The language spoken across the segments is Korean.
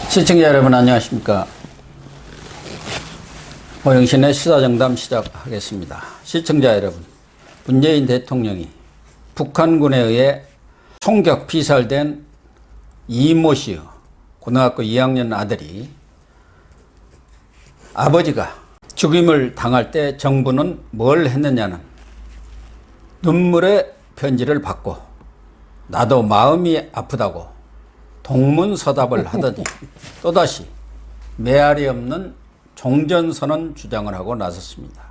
시청자 여러분 안녕하십니까. 오영신의 시사정담 시작하겠습니다. 시청자 여러분, 문재인 대통령이 북한군에 의해 총격 피살된 이모 씨의 고등학교 2학년 아들이 아버지가 죽임을 당할 때 정부는 뭘 했느냐는 눈물의 편지를 받고 나도 마음이 아프다고 동문서답을 하더니 또다시 메아리 없는 종전선언 주장을 하고 나섰습니다.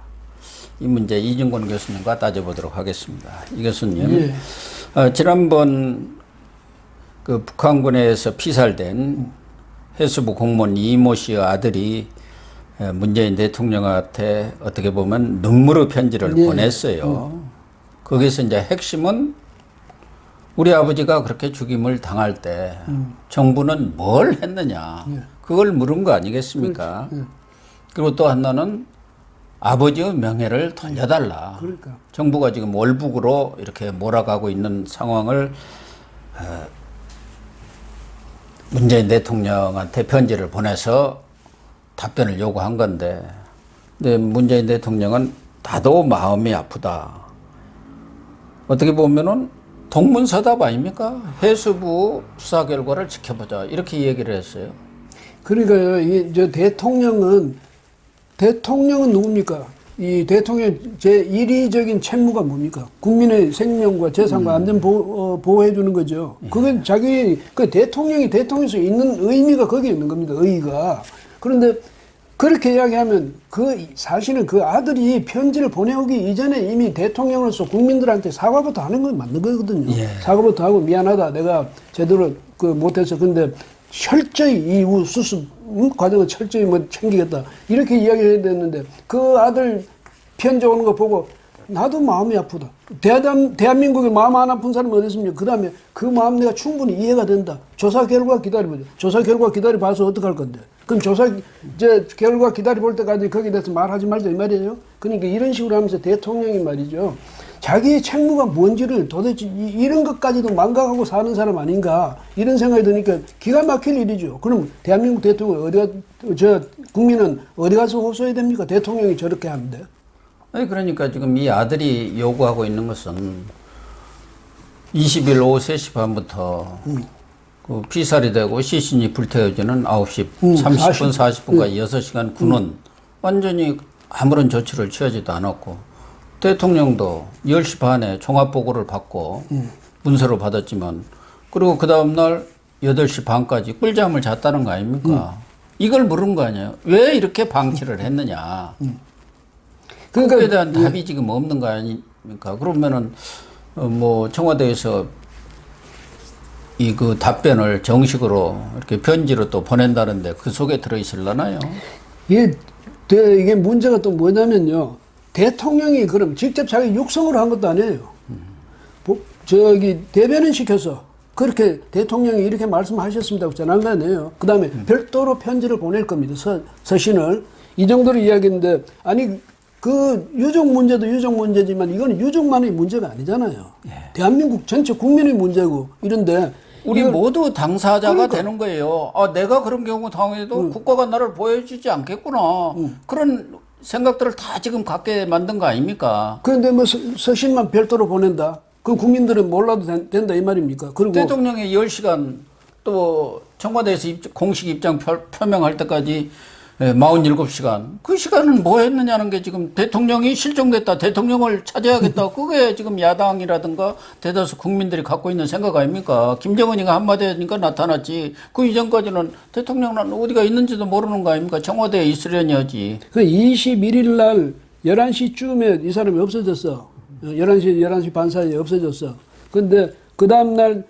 이 문제 이진권 교수님과 따져보도록 하겠습니다. 이 교수님, 지난번 그 북한군에서 피살된 해수부 공무원 이모 씨의 아들이 문재인 대통령한테 어떻게 보면 눈물의 편지를 보냈어요. 거기서 이제 핵심은 우리 아버지가 그렇게 죽임을 당할 때 정부는 뭘 했느냐, 그걸 물은 거 아니겠습니까? 그리고 또 하나는 아버지의 명예를 돌려달라. 그러니까. 정부가 지금 월북으로 이렇게 몰아가고 있는 상황을 문재인 대통령한테 편지를 보내서 답변을 요구한 건데, 근데 문재인 대통령은 나도 마음이 아프다. 어떻게 보면은 동문서답 아닙니까? 해수부 수사 결과를 지켜보자, 이렇게 얘기를 했어요. 그러니까요, 저 대통령은 누굽니까? 이 대통령 제1위적인 책무가 뭡니까? 국민의 생명과 재산과 안전 보호해 주는 거죠. 그건 그 대통령이 대통령에서 있는 의미가 거기에 있는 겁니다. 의의가. 그런데 그렇게 이야기하면 사실은 그 아들이 편지를 보내오기 이전에 이미 대통령으로서 국민들한테 사과부터 하는 건 맞는 거거든요. 사과부터 하고 미안하다. 내가 제대로 못해서. 근데 철저히 이후 수습 과정을 철저히 챙기겠다. 이렇게 이야기해야 되는데 그 아들 편지 오는 거 보고 나도 마음이 아프다. 대한민국에 마음 안 아픈 사람이 어디 있습니까? 그 다음에 그 마음 내가 충분히 이해가 된다. 조사 결과 기다려보자. 조사 결과 기다려봐서 어떡할 건데. 그럼 조사 결과 기다려볼 때까지 거기에 대해서 말하지 말자 이 말이에요. 그러니까 이런 식으로 하면서 대통령이 말이죠. 자기의 책무가 뭔지를 도대체 이런 것까지도 망각하고 사는 사람 아닌가 이런 생각이 드니까 기가 막힐 일이죠. 그럼 대한민국 대통령 국민은 어디 가서 호소해야 됩니까? 대통령이 저렇게 하는데. 아니, 그러니까 지금 이 아들이 요구하고 있는 것은 20일 오후 3시 반부터 그 피살이 되고 시신이 불태워지는 9시 30분, 40분까지 6시간 군은 완전히 아무런 조치를 취하지도 않았고, 대통령도 10시 반에 종합보고를 받고 문서로 받았지만, 그리고 그 다음날 8시 반까지 꿀잠을 잤다는 거 아닙니까? 이걸 물은 거 아니에요. 왜 이렇게 방치를 했느냐. 그러니까 그거에 대한 답이 지금 없는 거 아닙니까? 그러면은 청와대에서 그 답변을 정식으로 이렇게 편지로 또 보낸다는데 그 속에 들어있을라나요? 이게 문제가 또 뭐냐면요. 대통령이 그럼 직접 자기 육성으로 한 것도 아니에요. 대변인 시켜서 그렇게 대통령이 이렇게 말씀하셨습니다. 전한 거 아니에요. 그 다음에 별도로 편지를 보낼 겁니다. 서신을. 이 정도로 이야기했는데, 아니, 그 유족 문제도 유족 문제지만 이거는 유족만의 문제가 아니잖아요. 대한민국 전체 국민의 문제고 이런데 우리 모두 당사자가 그러니까. 되는 거예요. 아, 내가 그런 경우 당해도 국가가 나를 보호해주지 않겠구나. 그런 생각들을 다 지금 갖게 만든 거 아닙니까? 그런데 서신만 별도로 보낸다. 그 국민들은 몰라도 된다 이 말입니까? 그리고 대통령이 10시간 또 청와대에서 공식 입장 표명할 때까지 47시간. 그 시간은 뭐 했느냐는 게 지금 대통령이 실종됐다. 대통령을 찾아야겠다. 그게 지금 야당이라든가 대다수 국민들이 갖고 있는 생각 아닙니까? 김정은이가 한마디 하니까 나타났지. 그 이전까지는 대통령은 어디가 있는지도 모르는 거 아닙니까? 청와대에 있으려니 하지. 그 21일 날 11시쯤에 이 사람이 없어졌어. 11시 반 사이에 없어졌어. 근데 그 다음날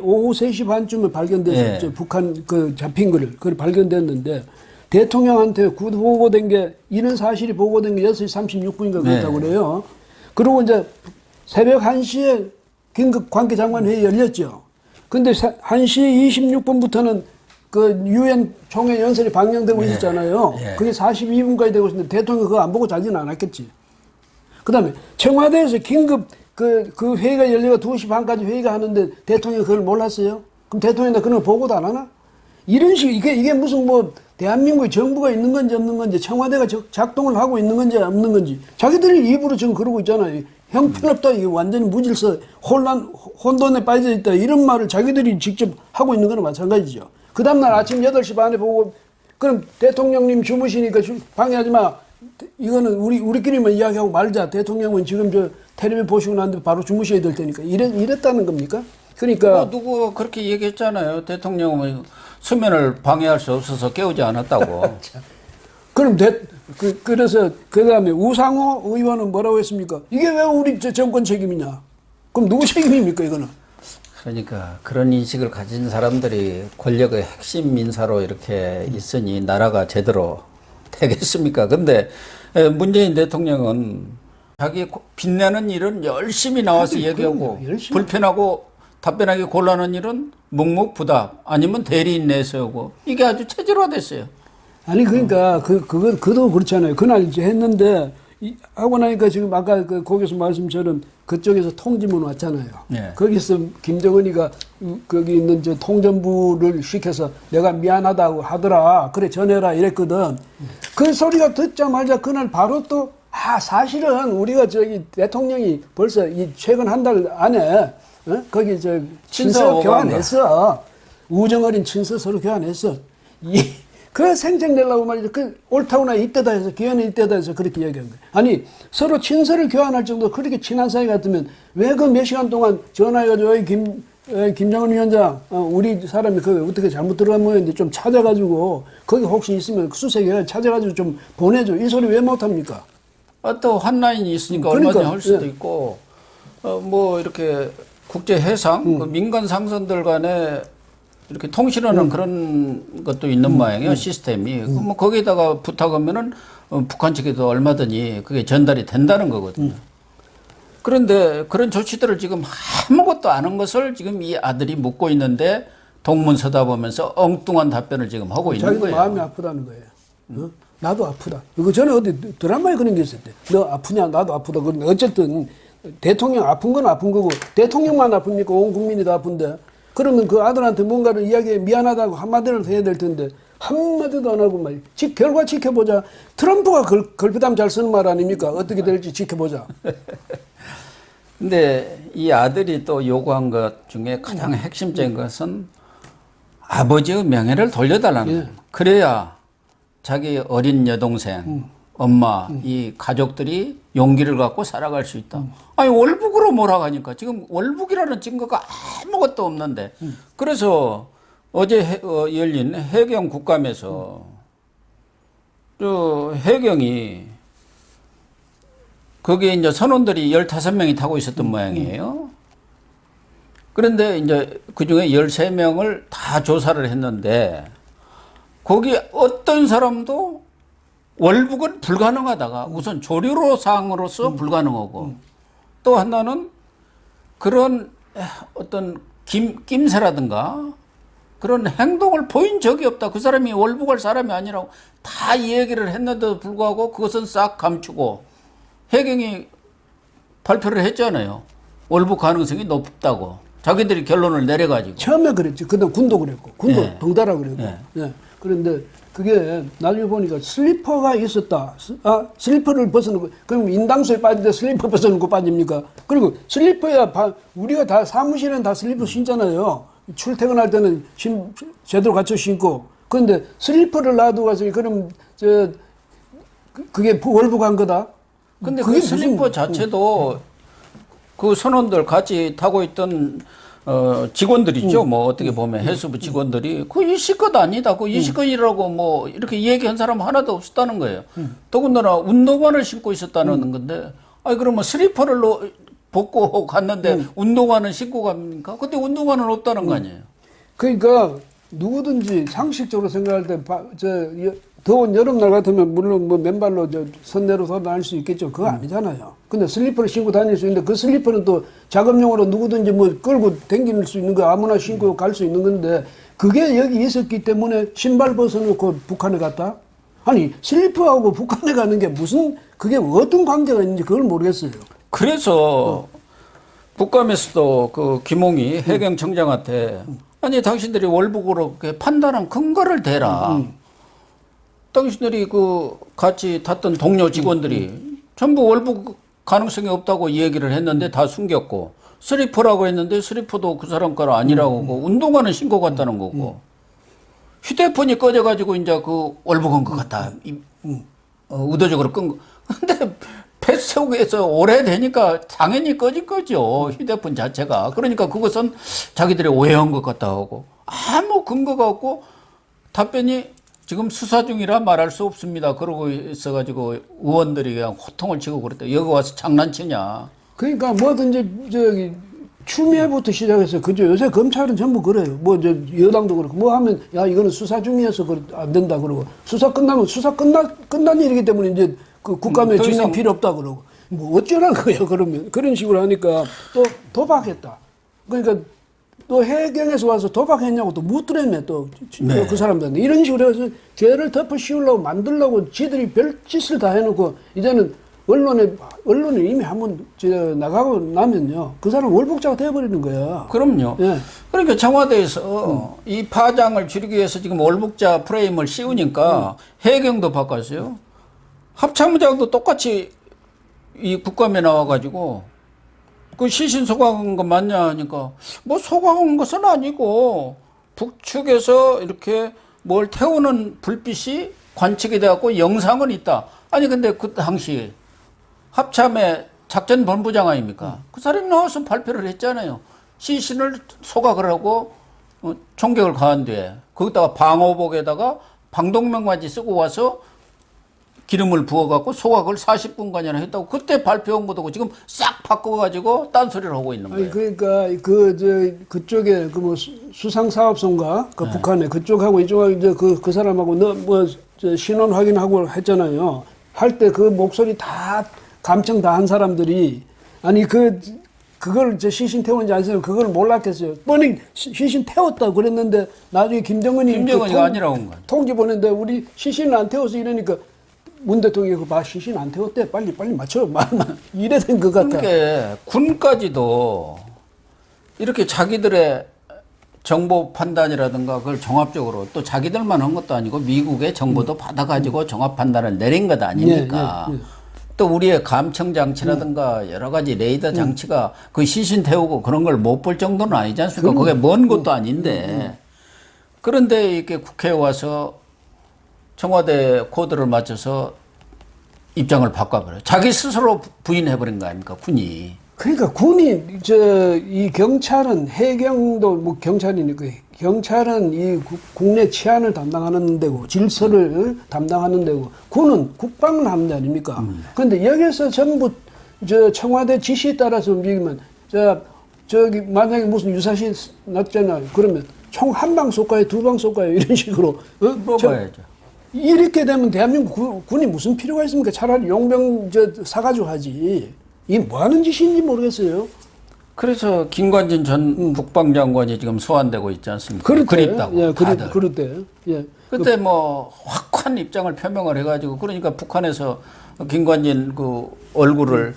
오후 3시 반쯤에 발견됐었죠. 북한 잡힌 그걸 발견됐는데, 대통령한테 보고된 게, 이런 사실이 보고된 게 6시 36분인가 그렇다고 그래요. 그리고 이제 새벽 1시에 긴급 관계장관회의 열렸죠. 근데 1시 26분부터는 그 유엔 총회 연설이 방영되고 있었잖아요. 그게 42분까지 되고 있었는데 대통령이 그거 안 보고 자지는 않았겠지. 그 다음에 청와대에서 긴급 그 회의가 열리고 2시 반까지 회의가 하는데 대통령이 그걸 몰랐어요? 그럼 대통령이 그런 거 보고도 안 하나? 이런 식 이게 무슨 뭐 대한민국의 정부가 있는 건지 없는 건지 청와대가 작동을 하고 있는 건지 없는 건지 자기들이 입으로 지금 그러고 있잖아요. 형편없다, 이게 완전히 무질서 혼돈에 빠져 있다, 이런 말을 자기들이 직접 하고 있는 거나 마찬가지죠. 그 다음날 아침 8시 반에 보고 그럼 대통령님 주무시니까 방해하지 마, 이거는 우리끼리만 이야기하고 말자, 대통령은 지금 저 텔레비 보시고 난데 바로 주무셔야 될 테니까 이랬다는 겁니까? 그러니까 누구 그렇게 얘기했잖아요. 대통령은 수면을 방해할 수 없어서 깨우지 않았다고. 그럼 그래서 그 다음에 우상호 의원은 뭐라고 했습니까? 이게 왜 우리 정권 책임이냐? 그럼 누구 책임입니까, 이거는? 그러니까 그런 인식을 가진 사람들이 권력의 핵심 인사로 이렇게 있으니 나라가 제대로 되겠습니까? 근데 문재인 대통령은 자기 빛내는 일은 열심히 나와서 얘기하고, 열심히. 불편하고 답변하기 곤란한 일은 묵묵부답 아니면 대리인 내세우고, 이게 아주 체질화됐어요. 아니 그러니까 그도 그렇잖아요. 그날 이제 했는데 하고 나니까 지금 아까 거기서 말씀처럼 그쪽에서 통지문 왔잖아요. 네. 거기서 김정은이가 거기 있는 저 통전부를 시켜서 내가 미안하다고 하더라, 그래 전해라 이랬거든. 그 소리가 듣자마자 그날 바로 또 사실은 우리가 저기 대통령이 벌써 이 최근 한 달 안에 거기 저 친서 교환했어. 우정어린 친서 서로 교환했어. 그 생색내려고 말이죠. 그 옳다구나 이때다 해서, 기회는 이때다 해서 그렇게 얘기한 거예요. 아니 서로 친서를 교환할 정도 그렇게 친한 사이 같으면 왜 그 몇 시간 동안 전화해가지고 김정은 위원장, 우리 사람이 그 어떻게 잘못 들어간 모양인데 좀 찾아가지고 거기 혹시 있으면 수색해 찾아가지고 좀 보내줘, 이 소리 왜 못합니까? 또 한라인이 있으니까 그러니까, 얼마든지 할 수도 예. 있고, 뭐 이렇게 국제 해상, 그 민간 상선들 간에 이렇게 통신하는 그런 것도 있는 모양이에요, 시스템이. 뭐 거기에다가 부탁하면은 북한 측에도 얼마든지 그게 전달이 된다는 거거든요. 그런데 그런 조치들을 지금 아무것도 안 한 것을 지금 이 아들이 묻고 있는데 동문 서다보면서 엉뚱한 답변을 지금 하고 있는 자기도 거예요. 마음이 아프다는 거예요. 나도 아프다. 그 전에 어디 드라마에 그런 게 있었대. 너 아프냐? 나도 아프다. 그런데 어쨌든 대통령 아픈 건 아픈 거고, 대통령만 아픕니까? 온 국민이 다 아픈데. 그러면 그 아들한테 뭔가를 이야기해 미안하다고 한마디를 해야 될 텐데 한마디도 안 하고 말이야. 결과 지켜보자. 트럼프가 걸핏하면 잘 쓰는 말 아닙니까? 어떻게 될지 지켜보자. 근데 이 아들이 또 요구한 것 중에 가장 핵심적인 것은 아버지의 명예를 돌려달라는 거예요. 그래야 자기 어린 여동생, 엄마, 이 가족들이 용기를 갖고 살아갈 수 있다. 아니 월북으로 몰아가니까 지금 월북이라는 증거가 아무것도 없는데. 그래서 어제 열린 해경 국감에서 저 해경이 거기에 이제 선원들이 15명이 타고 있었던 모양이에요. 그런데 이제 그 중에 13명을 다 조사를 했는데 거기 어떤 사람도 월북은 불가능하다가 우선 조류로 사항으로서 불가능하고, 또 하나는 그런 어떤 낌새라든가 그런 행동을 보인 적이 없다. 그 사람이 월북할 사람이 아니라고 다 이 얘기를 했는데도 불구하고 그것은 싹 감추고 해경이 발표를 했잖아요. 월북 가능성이 높다고 자기들이 결론을 내려가지고. 처음에 그랬지. 그다음 군도 그랬고, 군도 예. 덩달아 그랬고. 예. 예. 그런데 그게 나중에 보니까 슬리퍼가 있었다. 슬리퍼를 벗어놓고, 그럼 인당수에 빠질 때 슬리퍼 벗어놓고 빠집니까? 그리고 슬리퍼야 우리가 다 사무실은 다 슬리퍼 신잖아요. 출퇴근할 때는 제대로 갖춰 신고. 그런데 슬리퍼를 놔두고 가서 그럼 그게 월북한 거다. 근데 그 슬리퍼 자체도 그 선원들 같이 타고 있던 직원들이죠. 뭐 어떻게 보면 해수부 직원들이 그 이씨 것 아니다. 그 이씨 것이라고 뭐 이렇게 얘기한 사람 하나도 없었다는 거예요. 더군다나 운동화를 신고 있었다는 건데, 아니 그러면 슬리퍼를 벗고 갔는데 운동화는 신고 갑니까? 근데 운동화는 없다는 거 아니에요. 그러니까 누구든지 상식적으로 생각할 때 더운 여름날 같으면 물론 뭐 맨발로 선내로 다닐 수 있겠죠. 그거 아니잖아요. 근데 슬리퍼를 신고 다닐 수 있는데 그 슬리퍼는 또 작업용으로 누구든지 뭐 끌고 다닐 수 있는 거, 아무나 신고 갈 수 있는 건데 그게 여기 있었기 때문에 신발 벗어놓고 북한에 갔다? 아니 슬리퍼하고 북한에 가는 게 무슨, 그게 어떤 관계가 있는지 그걸 모르겠어요. 그래서 북감에서도 그 김홍희 해경청장한테 아니 당신들이 월북으로 이렇게 판단한 근거를 대라. 당신들이 그 같이 탔던 동료 직원들이 전부 월북 가능성이 없다고 얘기를 했는데 다 숨겼고 스리퍼라고 했는데 스리퍼도 그 사람 거라 아니라고 하고 운동화는 신고 갔다는 거고 휴대폰이 꺼져가지고 이제 그 월북한 것 같다. 의도적으로 끈 거. 근데 뱃속에서 오래되니까 당연히 꺼진 거죠. 휴대폰 자체가. 그러니까 그것은 자기들이 오해한 것 같다 하고 아무 근거가 없고 답변이 지금 수사 중이라 말할 수 없습니다. 그러고 있어가지고 의원들이 그냥 호통을 치고 그랬다. 여기 와서 장난치냐. 그러니까 뭐든지 저기 추미애부터 시작해서 그죠. 요새 검찰은 전부 그래요. 뭐 저 여당도 그렇고 뭐 하면 야 이거는 수사 중이어서 안 된다 그러고 수사 끝나면 수사 끝난 일이기 때문에 이제 그 국감에 증인 필요 없다 그러고 뭐 어쩌라는 거예요. 그러면 그런 식으로 하니까 또 도박했다. 그러니까 또 해경에서 와서 도박했냐고 또 묻더라며 또 그 사람들한테 이런 식으로 해서 죄를 덮어 씌우려고 만들려고 지들이 별짓을 다 해놓고 이제는 언론에 이미 한번 나가고 나면요 그 사람 월북자가 돼버리는 거야. 그럼요. 예. 그러니까 청와대에서 이 파장을 줄이기 위해서 지금 월북자 프레임을 씌우니까 해경도 바꿨어요. 합참의장도 똑같이 이 국감에 나와가지고 그 시신 소각한 거 맞냐 하니까 뭐 소각한 것은 아니고 북측에서 이렇게 뭘 태우는 불빛이 관측이 돼갖고 영상은 있다. 아니 근데 그 당시 합참의 작전본부장 아닙니까? 그 사람이 나와서 발표를 했잖아요. 시신을 소각을 하고 총격을 가한 뒤에 거기다가 방호복에다가 방독면까지 쓰고 와서 기름을 부어갖고 소각을 40분간이나 했다고 그때 발표한 것도 지금 싹 바꿔가지고 딴소리를 하고 있는 거예요. 아니 그러니까 그쪽에 그 뭐 수상사업소인가 그 북한에 그쪽하고 이쪽하고 이제 그 사람하고 신원 확인하고 했잖아요. 할 때 그 목소리 다 감청 다 한 사람들이 아니 그걸 시신 태웠는지 안 태웠는지 그걸 몰랐겠어요. 뻔히 시신 태웠다 그랬는데 나중에 김정은이 아니라고 한 거야. 통지 보냈는데 우리 시신을 안 태워서 이러니까 문 대통령이 그 시신 안 태웠대. 빨리 맞춰. 이래 된 것 같아. 그러니까 군까지도 이렇게 자기들의 정보 판단이라든가 그걸 종합적으로 또 자기들만 한 것도 아니고 미국의 정보도 받아가지고 종합 판단을 내린 것 아닙니까? 예. 또 우리의 감청 장치라든가 여러 가지 레이더 장치가 그 시신 태우고 그런 걸 못 볼 정도는 아니지 않습니까? 그게 먼 것도 아닌데. 그런데 이렇게 국회에 와서 청와대 코드를 맞춰서 입장을 바꿔버려요. 자기 스스로 부인해버린 거 아닙니까, 군이. 그러니까 군이, 이 경찰은, 해경도 뭐 경찰이니까, 경찰은 이 국내 치안을 담당하는 데고, 질서를 담당하는 데고, 군은 국방을 하는 데 아닙니까? 그런데 여기서 전부 청와대 지시에 따라서 움직이면, 저기 만약에 무슨 유사시 났잖아요. 그러면 총 한 방 쏠까요? 두 방 쏠까요? 이런 식으로. 뽑아야죠. 이렇게 되면 대한민국 군이 무슨 필요가 있습니까? 차라리 용병 사가지고 하지. 이게 뭐 하는 짓인지 모르겠어요. 그래서 김관진 전 국방장관이 지금 소환되고 있지 않습니까? 그립다고. 예, 다들. 그렇대. 예. 그때 뭐 확한 입장을 표명을 해가지고 그러니까 북한에서 김관진 그 얼굴을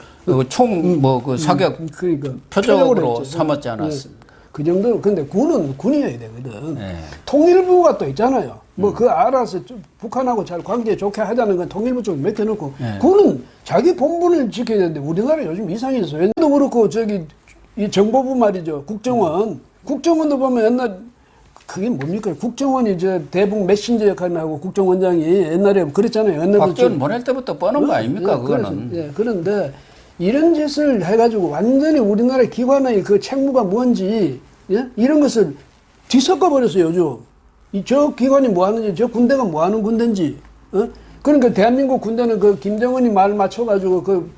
총 뭐 그 사격 그러니까 표적으로 삼았지 않았습니까? 예. 그 정도는 근데 군은 군이어야 되거든. 예. 통일부가 또 있잖아요. 뭐 그 알아서 북한하고 잘 관계 좋게 하자는 건 통일부 쪽에 맡겨놓고 군은 자기 본분을 지켜야 되는데 우리나라 요즘 이상해서 옛날도 그렇고 이 정보부 말이죠. 국정원도 보면 옛날 그게 뭡니까? 국정원이 대북 메신저 역할을 하고 국정원장이 옛날에 그랬잖아요. 박지원 보낼 때부터 뻔한 거 아닙니까? 그거는. 그런데 이런 짓을 해가지고 완전히 우리나라 기관의 그 책무가 뭔지 이런 것을 뒤섞어 버렸어요. 요즘. 저 기관이 뭐 하는지, 저 군대가 뭐 하는 군대인지, 그러니까 대한민국 군대는 그 김정은이 말 맞춰가지고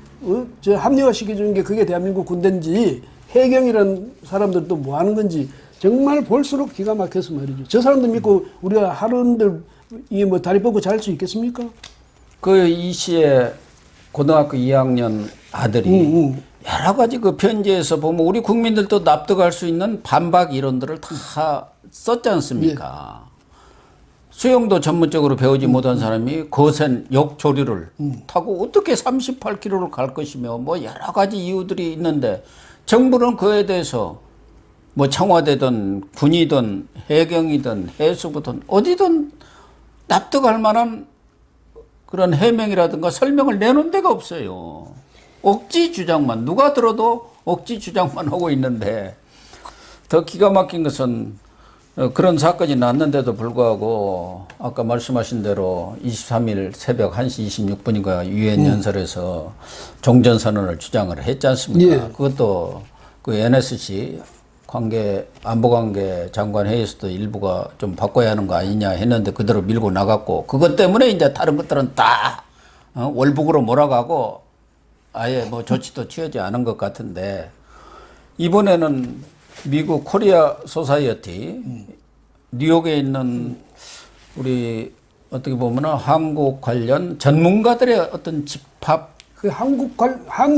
저 합리화 시켜주는 게 그게 대한민국 군대인지, 해경이라는 사람들도 뭐 하는 건지, 정말 볼수록 기가 막혀서 말이죠. 저 사람들 믿고 우리가 하루들, 뭐 다리 뻗고 잘 수 있겠습니까? 이 시에 고등학교 2학년 아들이 여러 가지 그 편지에서 보면 우리 국민들도 납득할 수 있는 반박 이론들을 다 썼지 않습니까? 예. 수영도 전문적으로 배우지 못한 사람이 거센 역조류를 타고 어떻게 38km를 갈 것이며 뭐 여러 가지 이유들이 있는데 정부는 그에 대해서 뭐 청와대든 군이든 해경이든 해수부든 어디든 납득할 만한 그런 해명이라든가 설명을 내놓은 데가 없어요. 억지 주장만, 누가 들어도 억지 주장만 하고 있는데, 더 기가 막힌 것은 그런 사건이 났는데도 불구하고 아까 말씀하신 대로 23일 새벽 1시 26분인가 유엔 연설에서 종전선언을 주장을 했지 않습니까? 예. 그것도 그 NSC 안보관계 장관 회의에서도 일부가 좀 바꿔야 하는 거 아니냐 했는데 그대로 밀고 나갔고, 그것 때문에 이제 다른 것들은 다 월북으로 몰아가고 아예 뭐 조치도 취하지 않은 것 같은데, 이번에는 미국 코리아 소사이어티 뉴욕에 있는 우리 어떻게 보면 한국 관련 전문가들의 어떤 집합, 그 한미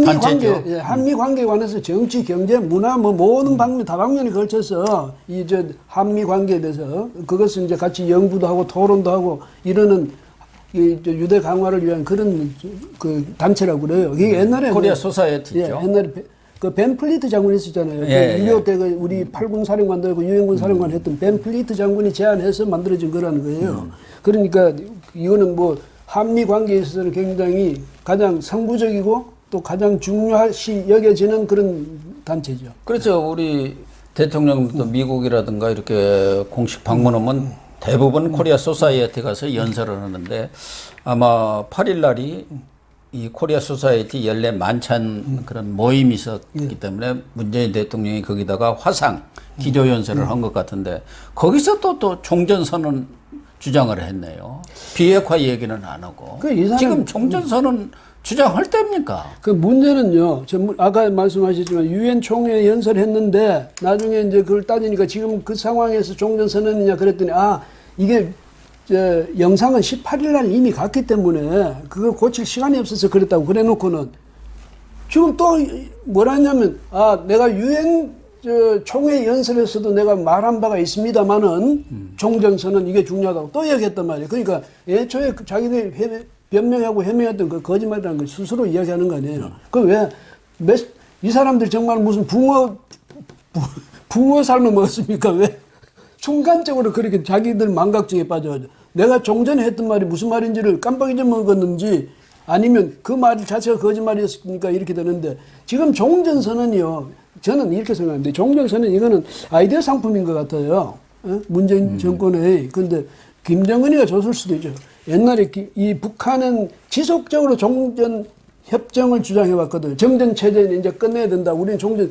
단체죠. 관계, 예, 한미 관계에 관해서 정치, 경제, 문화, 뭐 모든 방면, 다방면에 걸쳐서 이 저 한미 관계에 대해서 그것을 이제 같이 연구도 하고 토론도 하고 이러는 이 유대 강화를 위한 그런 그 단체라고 그래요. 이게 옛날에 코리아 소사이어티죠. 예, 옛날에 그 벤 플리트 장군이 있었잖아요. 예, 그 6.25 때 그 우리 8군 사령관들하고 유엔군 사령관 했던 벤 플리트 장군이 제안해서 만들어진 거라는 거예요. 그러니까 이거는 뭐 한미 관계에 있어서는 굉장히 가장 성부적이고 또 가장 중요시 여겨지는 그런 단체죠. 그렇죠. 우리 대통령도 미국이라든가 이렇게 공식 방문하면 대부분 코리아 소사이어티 가서 연설을 하는데, 아마 8일 날이 이 코리아 소사이어티 연례 만찬 그런 모임이 있었기 때문에 문재인 대통령이 거기다가 화상 기조 연설을 한 것 같은데, 거기서 또 종전선언 주장을 했네요. 비핵화 얘기는 안 하고. 지금 종전선언 주장할 때입니까? 그 문제는요, 아까 말씀하셨지만 유엔 총회 연설했는데 나중에 이제 그걸 따지니까 지금 그 상황에서 종전선언이냐 그랬더니, 이게 영상은 18일 날 이미 갔기 때문에 그걸 고칠 시간이 없어서 그랬다고 그래 놓고는 지금 또 뭐라 했냐면, 내가 유엔 총회 연설에서도 내가 말한 바가 있습니다만은 종전선언 이게 중요하다고 또 얘기했단 말이에요. 그러니까 애초에 자기들이 변명하고 해명했던 그 거짓말이라는 걸 스스로 이야기하는 거 아니에요. 이 사람들 정말 무슨 붕어 삶을 먹었습니까? 왜 순간적으로 그렇게 자기들 망각증에 빠져가지고 내가 종전에 했던 말이 무슨 말인지를 깜빡 잊어먹었는지, 아니면 그 말 자체가 거짓말이었으니까 이렇게 되는데, 지금 종전선언이요, 저는 이렇게 생각하는데, 종전선언 이거는 아이디어 상품인 것 같아요. 문재인 정권의. 근데 김정은이가 줬을 수도 있죠. 옛날에 이 북한은 지속적으로 종전 협정을 주장해왔거든요. 정전 체제는 이제 끝내야 된다. 우리는 정전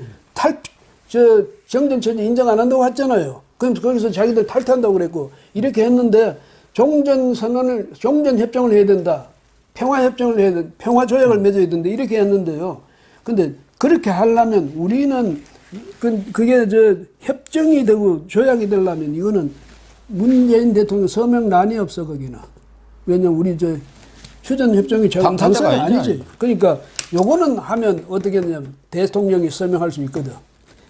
체제 인정 안 한다고 했잖아요. 그럼 거기서 자기들 탈퇴한다고 그랬고, 이렇게 했는데 종전 협정을 해야 된다. 평화 협정을 해야 된다. 평화 조약을 맺어야 된다. 이렇게 했는데요. 근데 그렇게 하려면 우리는 그게 협정이 되고 조약이 되려면 이거는 문재인 대통령 서명란이 없어, 거기는. 왜냐면 우리 휴전협정이 당사자가 아니지. 그러니까 요거는 하면 어떻게 했냐면 대통령이 서명할 수 있거든.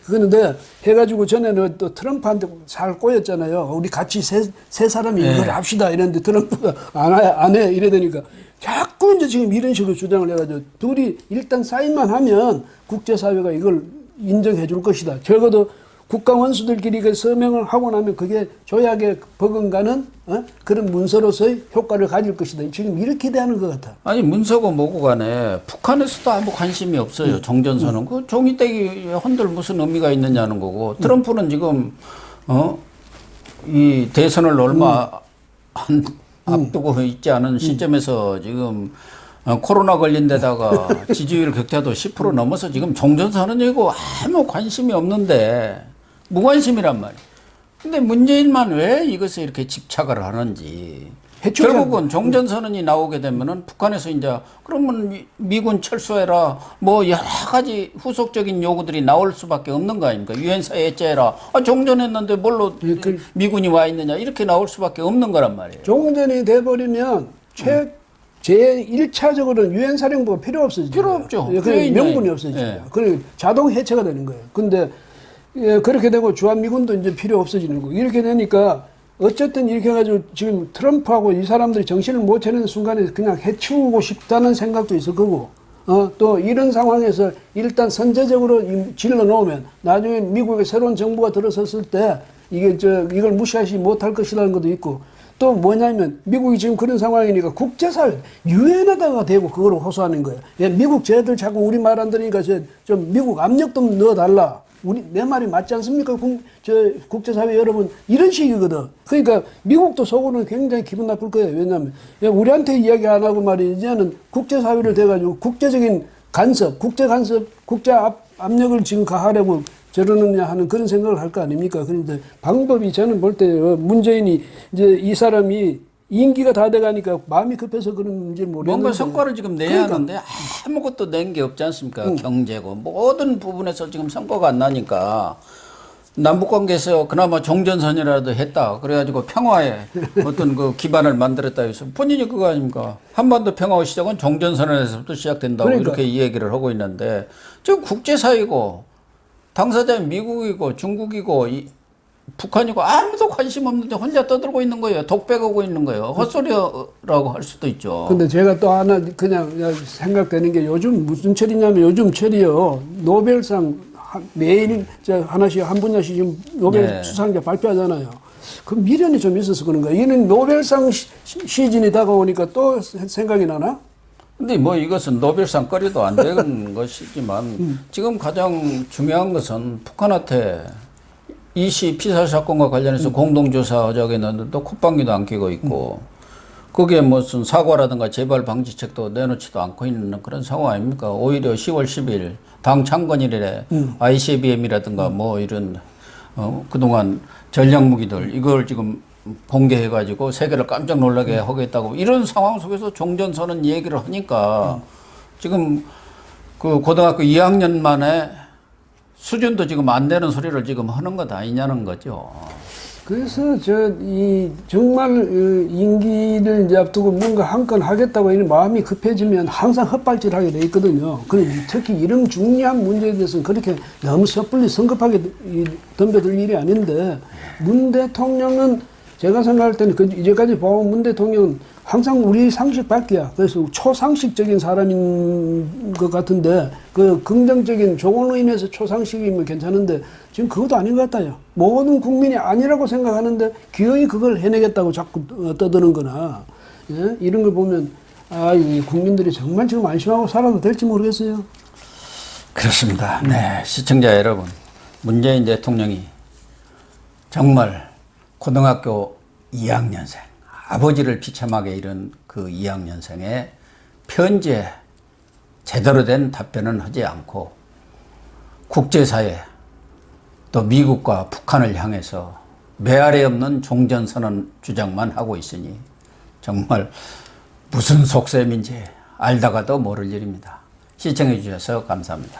그런데 해가지고 전에는 또 트럼프한테 잘 꼬였잖아요. 우리 같이 세 사람이 이걸 합시다 이랬는데 트럼프가 안 해 이래 되니까 자꾸 이제 지금 이런 식으로 주장을 해가지고 둘이 일단 사인만 하면 국제사회가 이걸 인정해 줄 것이다. 적어도 국가 원수들끼리 그 서명을 하고 나면 그게 조약에 버금가는 그런 문서로서의 효과를 가질 것이다. 지금 이렇게 대하는 것 같아. 아니, 문서고 뭐고 간에 북한에서도 아무 관심이 없어요. 종전선언. 그 종이떼기 흔들 무슨 의미가 있느냐는 거고. 트럼프는 지금 이 대선을 얼마 앞두고 있지 않은 시점에서 지금 코로나 걸린 데다가 지지율 격차도 10% 넘어서 지금 종전선언이고 아무 관심이 없는데 무관심이란 말이에요. 근데 문재인만 왜 이것에 이렇게 집착을 하는지. 결국은 종전선언이 나오게 되면은 북한에서 이제 그러면 미군 철수해라 뭐 여러 가지 후속적인 요구들이 나올 수밖에 없는 거 아닙니까? 유엔사에 해체해라. 종전했는데 뭘로 미군이 와 있느냐 이렇게 나올 수밖에 없는 거란 말이에요. 종전이 돼버리면 제1차적으로는 유엔 사령부가 필요 없어지죠. 필요 없죠. 명분이 없어지죠. 예. 그리고 자동 해체가 되는 거예요. 근데 그렇게 되고 주한미군도 이제 필요 없어지는 거고, 이렇게 되니까 어쨌든 이렇게 해가지고 지금 트럼프하고 이 사람들이 정신을 못 차리는 순간에 그냥 해치우고 싶다는 생각도 있을 거고, 또 이런 상황에서 일단 선제적으로 질러 놓으면 나중에 미국의 새로운 정부가 들어섰을 때 이걸 무시하지 못할 것이라는 것도 있고, 또 뭐냐면 미국이 지금 그런 상황이니까 국제사회 유엔에다가 대고 그걸 호소하는 거예요. 예, 미국 쟤들 자꾸 우리 말 안 들으니까 좀 미국 압력 좀 넣어달라. 내 말이 맞지 않습니까? 국제사회 여러분, 이런 식이거든. 그러니까 미국도 속으로는 굉장히 기분 나쁠 거예요. 왜냐하면 우리한테 이야기 안 하고 말이야, 이제는 국제사회를 대가지고 국제적인 간섭, 국제 압력을 지금 가하려고 저러느냐 하는 그런 생각을 할 거 아닙니까? 그런데 방법이 저는 볼 때 문재인이 이제 이 사람이 임기가 다 돼가니까 마음이 급해서 그런지 모르겠는데 뭔가 성과를 지금 내야 하는데 아무것도 낸 게 없지 않습니까? 경제고 모든 부분에서 지금 성과가 안 나니까 남북관계에서 그나마 종전선이라도 했다. 그래가지고 평화에 어떤 그 기반을 만들었다 해서 본인이 그거 아닙니까? 한반도 평화의 시작은 종전선언에서부터 시작된다고 그러니까. 이렇게 이 얘기를 하고 있는데 지금 국제사회고 당사자는 미국이고 중국이고 북한이고 아무도 관심 없는데 혼자 떠들고 있는 거예요. 독백하고 있는 거예요. 헛소리라고 할 수도 있죠. 근데 제가 또 하나 그냥 생각되는 게 요즘 무슨 철이냐면 요즘 철이요. 노벨상 매일 하나씩 한 분야씩 지금 노벨 네. 수상자 발표하잖아요. 그 미련이 좀 있어서 그런 거예요. 이는 노벨상 시즌이 다가오니까 또 생각이 나나? 근데 뭐 이것은 노벨상 거리도 안 되는 것이지만 지금 가장 중요한 것은 북한한테 이시 피살 사건과 관련해서 공동조사 하자고 했는데 또 콧방귀도 안 끼고 있고 거기에 무슨 사과라든가 재발 방지책도 내놓지도 않고 있는 그런 상황 아닙니까? 오히려 10월 10일 당 창건일에 ICBM이라든가 뭐 이런 그동안 전략무기들 이걸 지금 공개해가지고 세계를 깜짝 놀라게 하겠다고 이런 상황 속에서 종전선언 얘기를 하니까 지금 그 고등학교 2학년 만에 수준도 지금 안 되는 소리를 지금 하는 것 아니냐는 거죠. 그래서 정말 임기를 이제 앞두고 뭔가 한 건 하겠다고 이런 마음이 급해지면 항상 헛발질하게 돼 있거든요. 그리고 특히 이런 중요한 문제에 대해서는 그렇게 너무 섣불리 성급하게 덤벼들 일이 아닌데 문 대통령은 제가 생각할 때는 이제까지 봐온 문 대통령은 항상 우리 상식 밖이야. 그래서 초상식적인 사람인 것 같은데 그 긍정적인 조언으로 인해서 초상식이면 괜찮은데 지금 그것도 아닌 것 같아요. 모든 국민이 아니라고 생각하는데 기어이 그걸 해내겠다고 자꾸 떠드는 거나 예? 이런 걸 보면 이 국민들이 정말 지금 안심하고 살아도 될지 모르겠어요. 그렇습니다. 네, 시청자 여러분, 문재인 대통령이 정말 고등학교 2학년생, 아버지를 비참하게 잃은 그 2학년생의 편지에 제대로 된 답변은 하지 않고 국제사회 또 미국과 북한을 향해서 메아리 없는 종전선언 주장만 하고 있으니 정말 무슨 속셈인지 알다가도 모를 일입니다. 시청해 주셔서 감사합니다.